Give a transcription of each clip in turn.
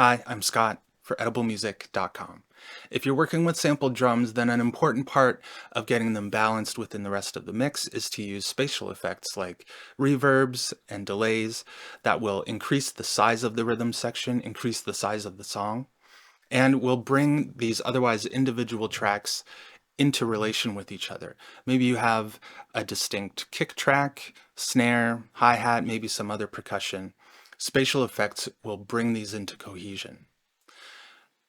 Hi, I'm Scott for ediblemusic.com. If you're working with sampled drums, then an important part of getting them balanced within the rest of the mix is to use spatial effects like reverbs and delays that will increase the size of the rhythm section, increase the size of the song, and will bring these otherwise individual tracks into relation with each other. Maybe you have a distinct kick track, snare, hi-hat, maybe some other percussion. Spatial effects will bring these into cohesion.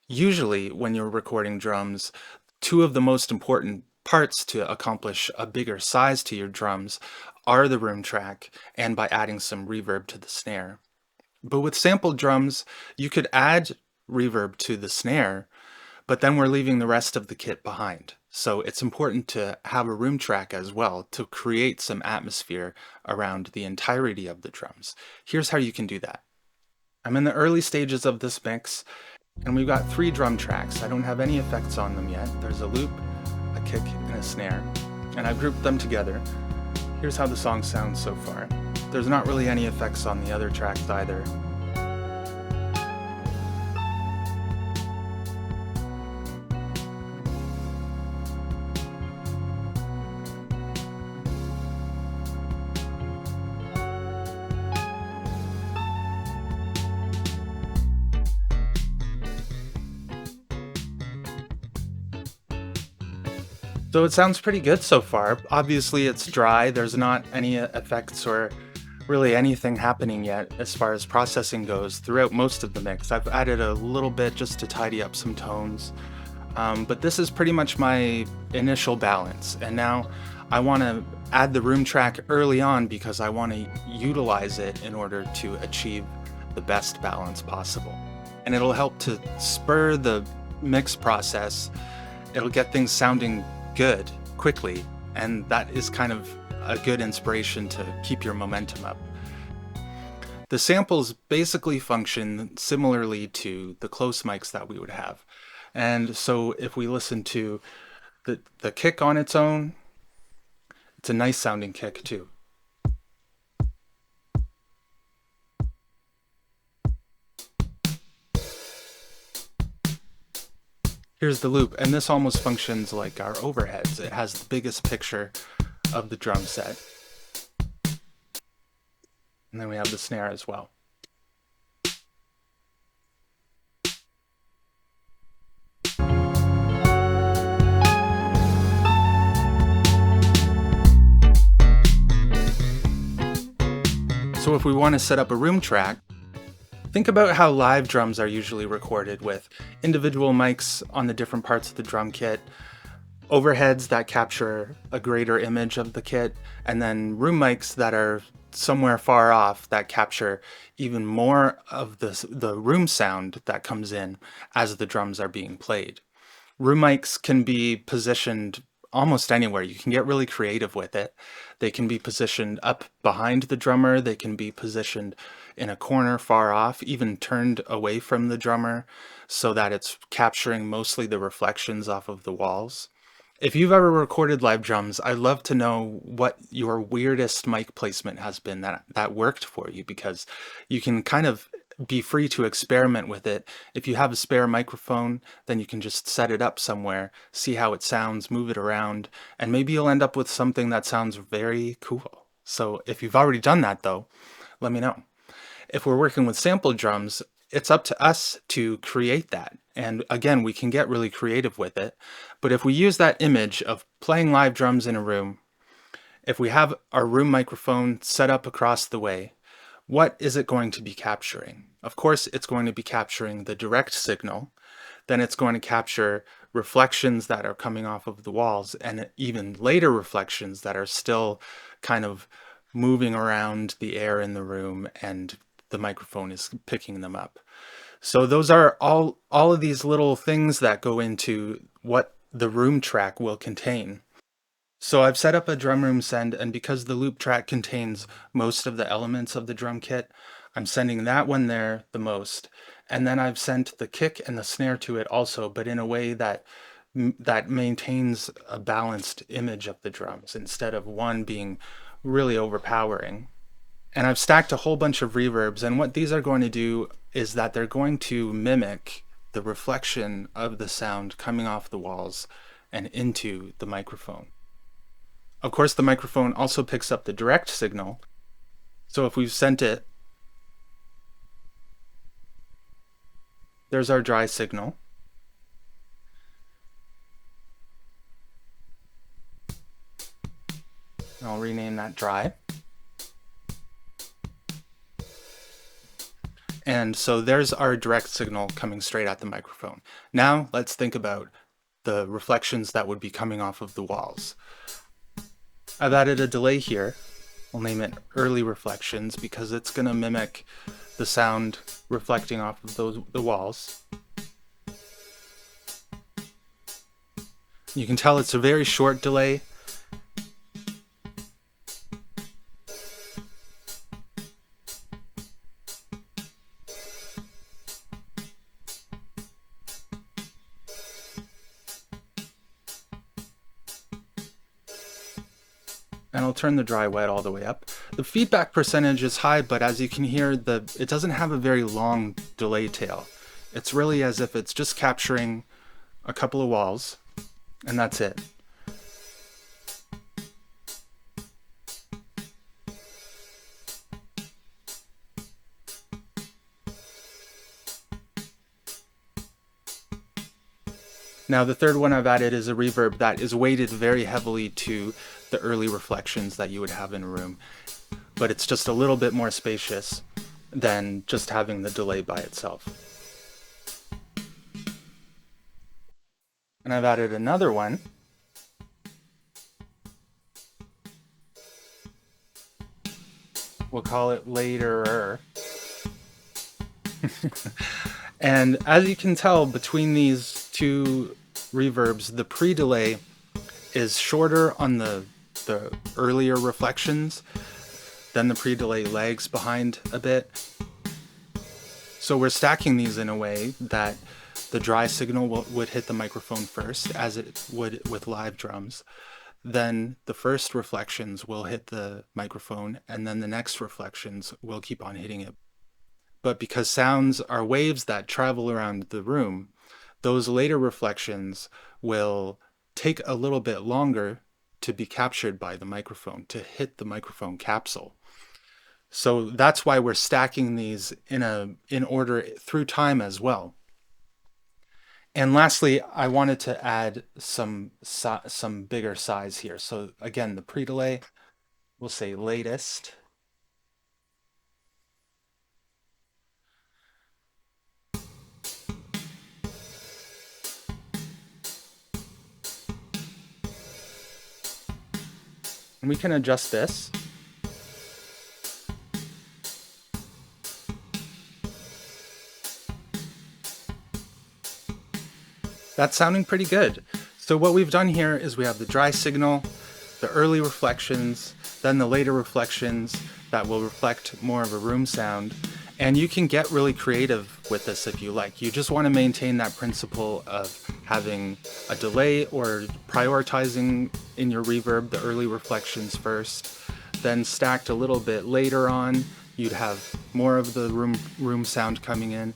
Usually, when you're recording drums, two of the most important parts to accomplish a bigger size to your drums are the room track and by adding some reverb to the snare. But with sampled drums, you could add reverb to the snare, but then we're leaving the rest of the kit behind. So it's important to have a room track as well to create some atmosphere around the entirety of the drums. Here's how you can do that. I'm in the early stages of this mix, and we've got 3 drum tracks. I don't have any effects on them yet. There's a loop, a kick, and a snare, and I've grouped them together. Here's how the song sounds so far. There's not really any effects on the other tracks either. So it sounds pretty good so far. Obviously it's dry, there's not any effects or really anything happening yet as far as processing goes throughout most of the mix. I've added a little bit just to tidy up some tones, but this is pretty much my initial balance. And now I want to add the room track early on because I want to utilize it in order to achieve the best balance possible. And it'll help to spur the mix process. It'll get things sounding good quickly, and that is kind of a good inspiration to keep your momentum up. The samples basically function similarly to the close mics that we would have. And so if we listen to the kick on its own, it's a nice sounding kick too. Here's the loop, and this almost functions like our overheads. It has the biggest picture of the drum set. And then we have the snare as well. So if we want to set up a room track, think about how live drums are usually recorded with individual mics on the different parts of the drum kit, overheads that capture a greater image of the kit, and then room mics that are somewhere far off that capture even more of the room sound that comes in as the drums are being played. Room mics can be positioned almost anywhere. You can get really creative with it. They can be positioned up behind the drummer, they can be positioned in a corner far off, even turned away from the drummer so that it's capturing mostly the reflections off of the walls. If you've ever recorded live drums, I'd love to know what your weirdest mic placement has been that worked for you, because you can kind of be free to experiment with it. If you have a spare microphone, then you can just set it up somewhere, see how it sounds, move it around, and maybe you'll end up with something that sounds very cool. So if you've already done that though, let me know. If we're working with sampled drums, it's up to us to create that. And again, we can get really creative with it. But if we use that image of playing live drums in a room, if we have our room microphone set up across the way, what is it going to be capturing? Of course, it's going to be capturing the direct signal. Then it's going to capture reflections that are coming off of the walls, and even later reflections that are still kind of moving around the air in the room, and the microphone is picking them up. So those are all of these little things that go into what the room track will contain. So I've set up a drum room send, and because the loop track contains most of the elements of the drum kit, I'm sending that one there the most. And then I've sent the kick and the snare to it also, but in a way that maintains a balanced image of the drums instead of one being really overpowering. And I've stacked a whole bunch of reverbs, and what these are going to do is that they're going to mimic the reflection of the sound coming off the walls and into the microphone. Of course, the microphone also picks up the direct signal. So if we've sent it, there's our dry signal. I'll rename that dry. And so there's our direct signal coming straight at the microphone. Now let's think about the reflections that would be coming off of the walls. I've added a delay here. We'll name it early reflections because it's going to mimic the sound reflecting off of the walls. You can tell it's a very short delay. And I'll turn the dry wet all the way up. The feedback percentage is high, but as you can hear, it doesn't have a very long delay tail. It's really as if it's just capturing a couple of walls, and that's it. Now the third one I've added is a reverb that is weighted very heavily to the early reflections that you would have in a room, but it's just a little bit more spacious than just having the delay by itself. And I've added another one. We'll call it laterer. And as you can tell, between these two reverbs, the pre-delay is shorter on the earlier reflections, then the pre-delay lags behind a bit. So we're stacking these in a way that the dry signal would hit the microphone first, as it would with live drums. Then the first reflections will hit the microphone, and then the next reflections will keep on hitting it. But because sounds are waves that travel around the room, those later reflections will take a little bit longer to be captured by the microphone, to hit the microphone capsule. So that's why we're stacking these in order through time as well. And lastly, I wanted to add some bigger size here. So again, the pre-delay, we'll say latest. And we can adjust this. That's sounding pretty good. So what we've done here is we have the dry signal, the early reflections, then the later reflections that will reflect more of a room sound. And you can get really creative with this if you like. You just want to maintain that principle of having a delay or prioritizing in your reverb the early reflections first, then stacked a little bit later on, you'd have more of the room sound coming in.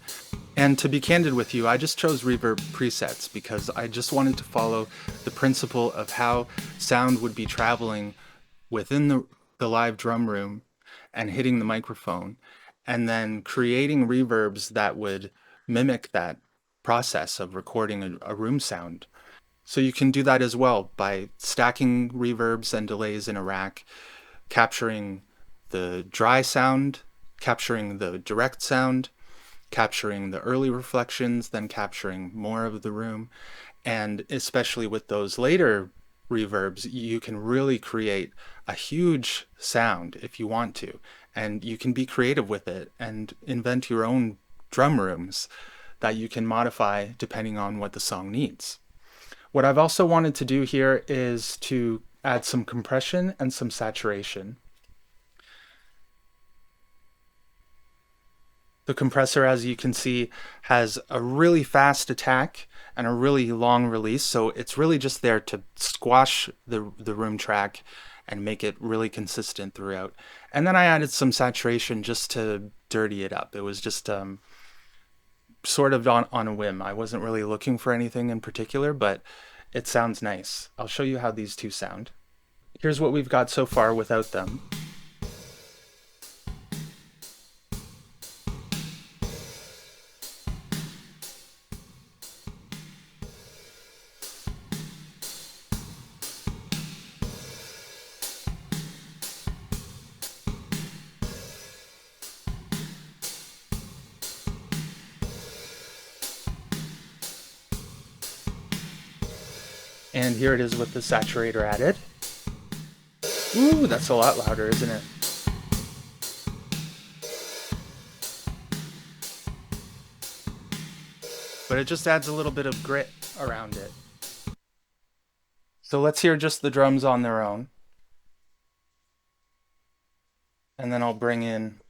And to be candid with you, I just chose reverb presets because I just wanted to follow the principle of how sound would be traveling within the live drum room and hitting the microphone, and then creating reverbs that would mimic that process of recording a room sound. So you can do that as well by stacking reverbs and delays in a rack, capturing the dry sound, capturing the direct sound, capturing the early reflections, then capturing more of the room. And especially with those later reverbs, you can really create a huge sound if you want to. And you can be creative with it and invent your own drum rooms that you can modify depending on what the song needs. What I've also wanted to do here is to add some compression and some saturation. The compressor, as you can see, has a really fast attack and a really long release, so it's really just there to squash the room track and make it really consistent throughout. And then I added some saturation just to dirty it up. It was just sort of on a whim. I wasn't really looking for anything in particular, but it sounds nice. I'll show you how these two sound. Here's what we've got so far without them. And here it is with the saturator added. Ooh, that's a lot louder, isn't it? But it just adds a little bit of grit around it. So let's hear just the drums on their own. And then I'll bring in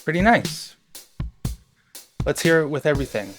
pretty nice. Let's hear it with everything.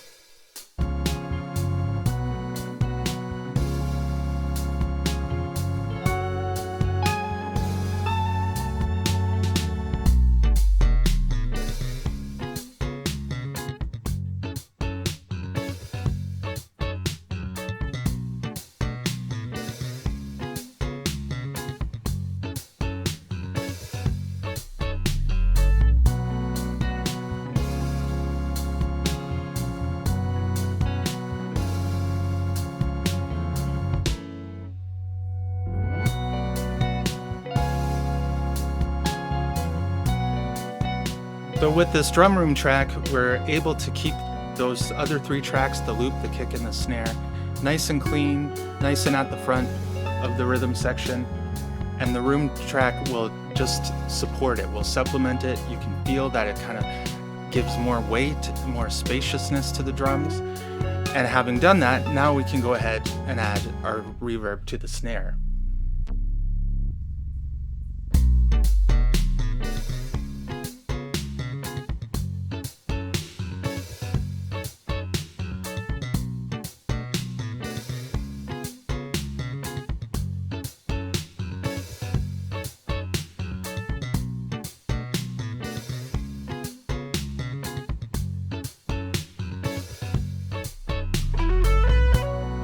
So with this drum room track, we're able to keep those other three tracks, the loop, the kick, and the snare, nice and clean, nice and at the front of the rhythm section. And the room track will just support it, will supplement it. You can feel that it kind of gives more weight, more spaciousness to the drums. And having done that, now we can go ahead and add our reverb to the snare.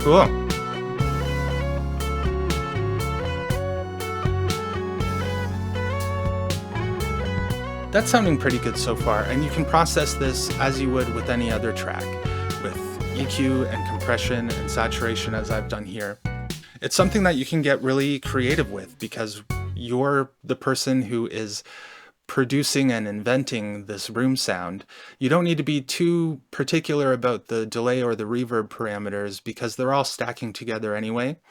Cool. That's sounding pretty good so far, and you can process this as you would with any other track, with EQ and compression and saturation as I've done here. It's something that you can get really creative with because you're the person who is producing and inventing this room sound. You don't need to be too particular about the delay or the reverb parameters because they're all stacking together anyway.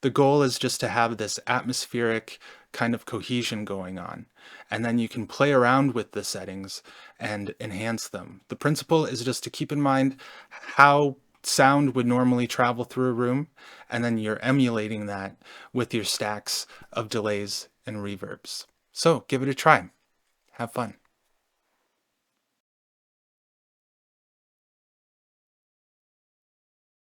The goal is just to have this atmospheric kind of cohesion going on, and then you can play around with the settings and enhance them. The principle is just to keep in mind how sound would normally travel through a room, and then you're emulating that with your stacks of delays and reverbs. So give it a try. Have fun.